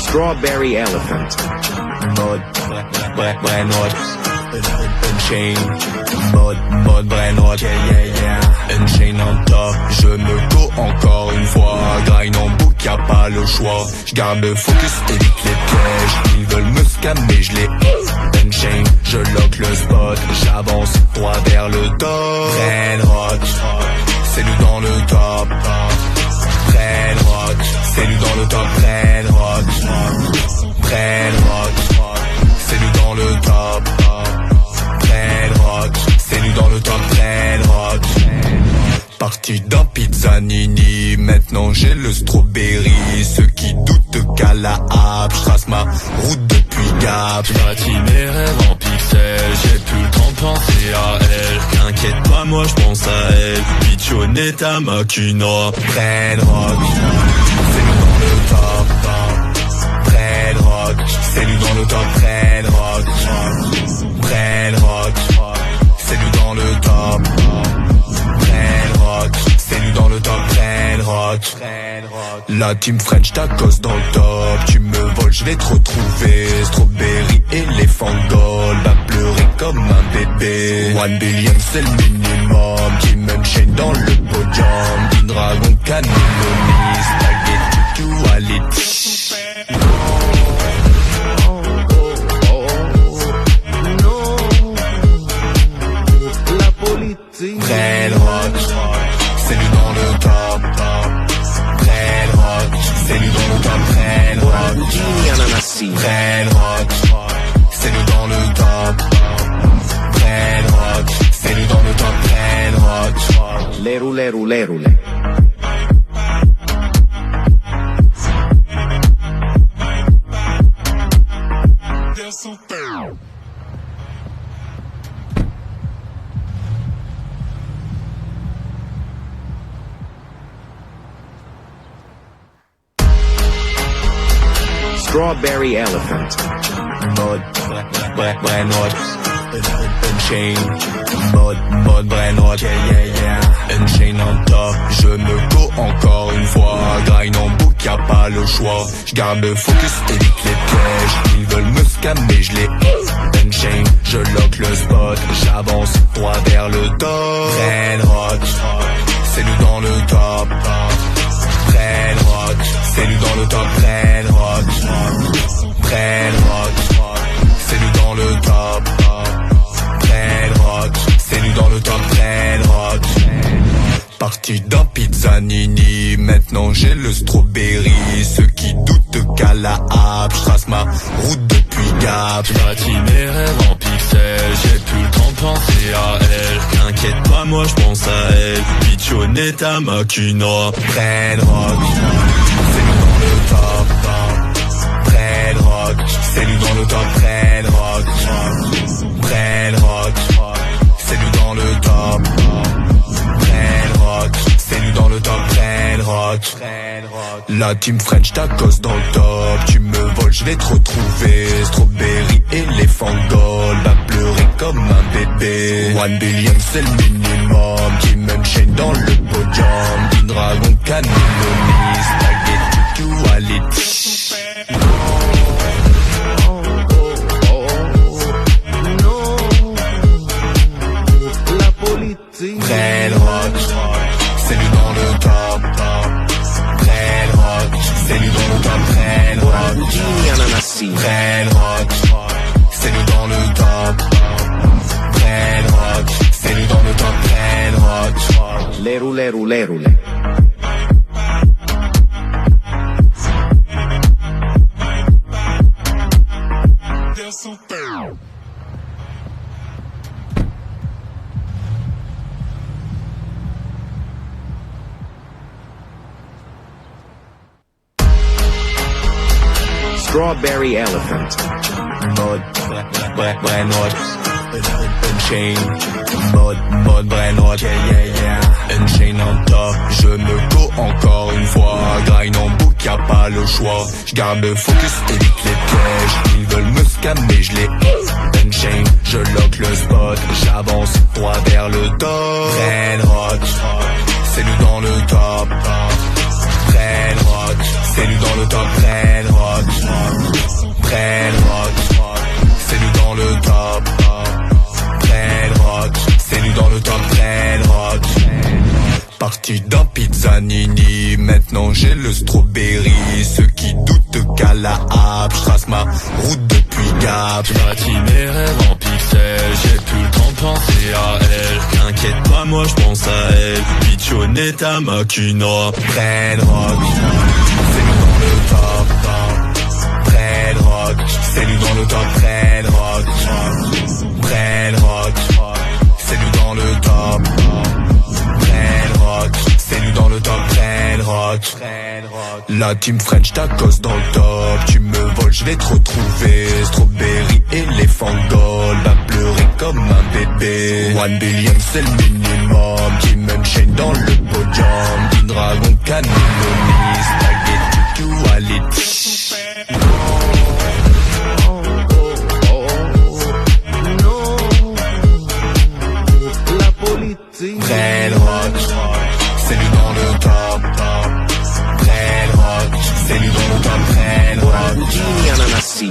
Strawberry Elephant. Mode, vrai note. Unchain, mode vrai note. Unchain en top, je me go encore une fois. Grind en boucle, y'a pas le choix. J'garde le focus, évite les pièges. Ils veulent me scammer, je les Unchain, je lock le spot. J'avance droit vers le top. Brain rock, c'est nous dans le top. Brain rock, c'est nous dans le top. Brain rock, brain rock, c'est nous dans le top. Brain rock, c'est nous dans le top. Brain rock. Parti d'un Pizzanini, maintenant j'ai le strawberry. Ceux qui doutent qu'à la app, j'trace ma route depuis Gap. J'bâtis mes rêves en pixels, j'ai plus le temps de penser à elle. T'inquiète pas, moi j'pense à elle. Pichonner ta macuna. Brain rock, c'est nous dans le top. Brain rock, c'est nous dans le top. Brain rock, brain rock, c'est nous dans le top. Brain rock, c'est nous dans le top. Brain rock, la team French tacos dans le top. Tu me voles, je vais te retrouver. Strawberry, éléphant gold, va pleurer comme un bébé. 1 billion c'est le minimum. Team Unchained dans le podium. Team Dragon, Cannelloni, spaghetti, duality. Brain rock, c'est nous dans le top. Brain rock, c'est nous dans le top. Brain rock, brain rock, c'est nous dans le top. Brain rock, c'est nous dans le top. Brain rock, les roulés. Strawberry Elephant. Mode, vrai note. Unchain, mode vrai note. Unchain en top, je me go encore une fois. Grind en boucle, y'a pas le choix. J'garde le focus, évite les pièges. Ils veulent me scammer, je les Unchain, je lock le spot. J'avance droit vers le top. Brain rock, c'est nous dans le top. Brain rock, c'est nous dans le top. Brain rock, brain rock, c'est nous dans le top. Brain rock, c'est nous dans le top. Brain rock. Parti d'un Pizzanini, maintenant j'ai le strawberry. Ceux qui doutent qu'à la app, j'trace ma route depuis Gap. J'bâtis mes rêves en pixels, j'ai plus le temps de penser à elle. T'inquiète pas, moi j'pense à elle. Pichonner ta macuna. Brain rock, c'est nous dans le top. Brain rock, c'est nous dans le top. Brain rock, brain rock, c'est nous dans le top. Brain rock, c'est nous dans le top. Brain rock, la team French tacos dans le top. Tu me voles, je vais te retrouver. Strawberry, éléphant gold, va pleurer comme un bébé. 1 billion c'est le minimum. Team Unchained dans le podium. Team Dragon, Cannelloni, spaghetti, duality. Brain rock, c'est nous dans le top. Brain rock, c'est nous dans le top. Brain rock, brain rock, c'est nous dans le top. Brain rock, c'est nous dans le top. Brain rock, les roulés. Strawberry Elephant. Mode, vrai note. Unchain, mode vrai note. Unchain en top, je me go encore une fois. Grind en boucle, y'a pas le choix. J'garde le focus, évite les pièges. Ils veulent me scammer, je les Unchain, je lock le spot. J'avance droit vers le top. Brain rock, c'est nous dans le top. Brain rock, c'est nous dans le top. Brain rock, Zanini, maintenant j'ai le strawberry. Ceux qui doutent qu'à la hape, je trace ma route depuis Gap. Je bâtis mes rêves en pixels, j'ai plus le temps de penser à elle. T'inquiète pas, moi je pense à elle. Piccioneta Macuna. Brain rock, c'est nous dans le top. Brain rock, c'est nous dans le top. Brain rock, brain rock, c'est nous dans le top. Brain rock, c'est nous dans le top. Brain rock, la team French tacos dans le top. Tu me voles, je vais te retrouver. Strawberry, éléphant gold, va pleurer comme un bébé. 1 billion c'est le minimum. Kim Unchained dans le podium. King Dragon, Cannelloni, spaghetti, duality. Brain rock, c'est lui dans le top. Brain rock, c'est lui dans le top. Brain rock,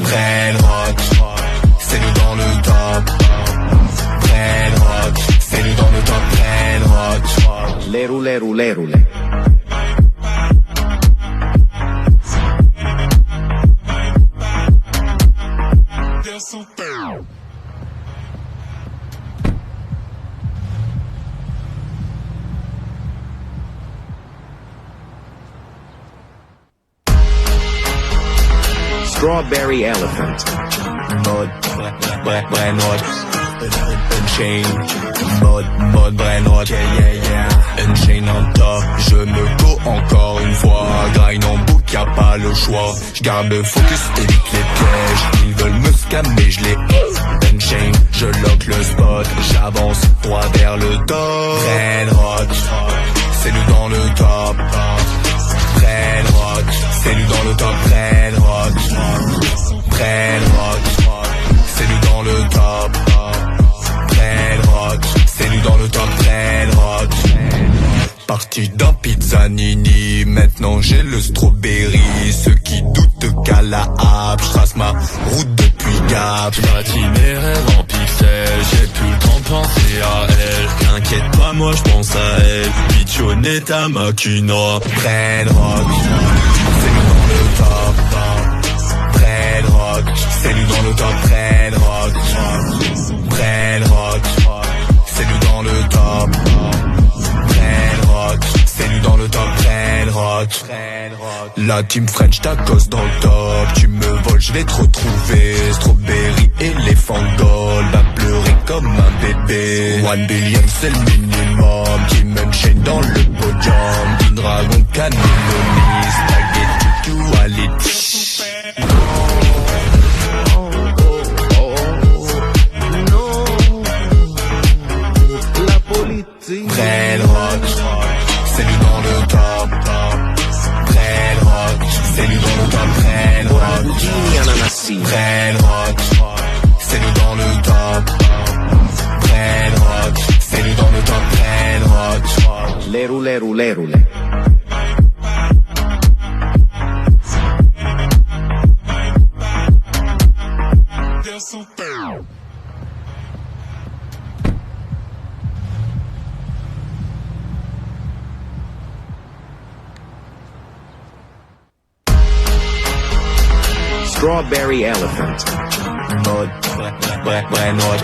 brain rock, c'est lui dans le top. Brain rock, c'est lui dans le top. Brain rock, Lerule. Strawberry Elephant. Mode, brain rock, Unchained. Mode, brain rock, yeah. Unchained en top, je me go encore une fois. Grind en boucle, y'a pas le choix. J'garde le focus, évite les pièges. Ils veulent me scammer, je les Unchained, je lock le spot. J'avance droit vers le top. Brain rock, c'est nous dans le top. Brain rock, c'est nous dans le top. Brain rock, brain rock, c'est nous dans le top. Brain rock, c'est nous dans le top. Brain rock, parti d'un Pizzanini, maintenant j'ai le strawberry. Ceux qui doutent qu'à la hape, je trace ma route depuis Gap. Je bâtis mes rêves en pixels, j'ai plus le temps de penser à elle. T'inquiète pas, moi je pense à elle. Piccioneta Macuna. Brain rock, c'est nous dans le top. Brain rock, c'est nous dans le top. Brain rock, brain rock, c'est nous dans le top. Brain rock, c'est nous dans le top. Brain rock, la team French tacos dans le top. Tu me voles, je vais te retrouver. Strawberry, éléphant gold, va pleurer comme un bébé. 1 billion c'est le minimum. Kim Unchained dans le podium. King Dragon, Cannelloni, spaghetti, duality. Brain rock, c'est lui dans le top. Brain rock, c'est lui dans le top. Brain rock, brain rock, c'est lui dans le top. Brain rock, c'est lui dans le top. Brain rock, Lerule. Strawberry Elephant. Mode, brain rock,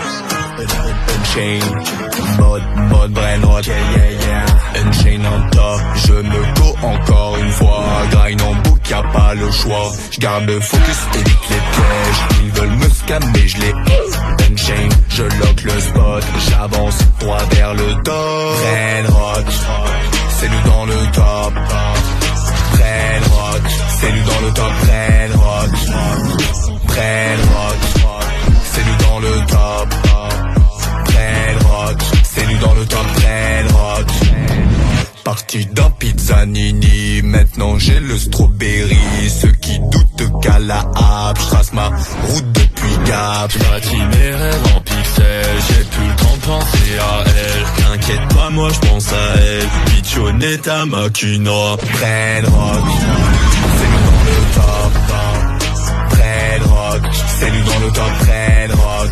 Unchained. Mode, brain rock, yeah. Unchained en top, je me go encore une fois. Grind en boucle, y'a pas le choix. J'garde le focus, évite les pièges. Ils veulent me scammer, je les Unchained, je lock le spot. J'avance droit vers le top. Brain rock, c'est nous dans le top. Brain rock, c'est nous dans le top. Brain rock, brain rock, c'est nous dans le top. Brain rock, c'est nous dans le top. Brain rock, parti d'un Pizzanini, maintenant j'ai le strawberry. Ceux qui doutent qu'à la hape, je trace ma route depuis Gap. Je bâtis mes rêves en pixels, j'ai plus le temps de penser à elle. T'inquiète pas, moi je pense à elle. Piccioneta Macuna. Brain rock, c'est nous dans le top. Brain rock, c'est nous dans le top. Brain rock,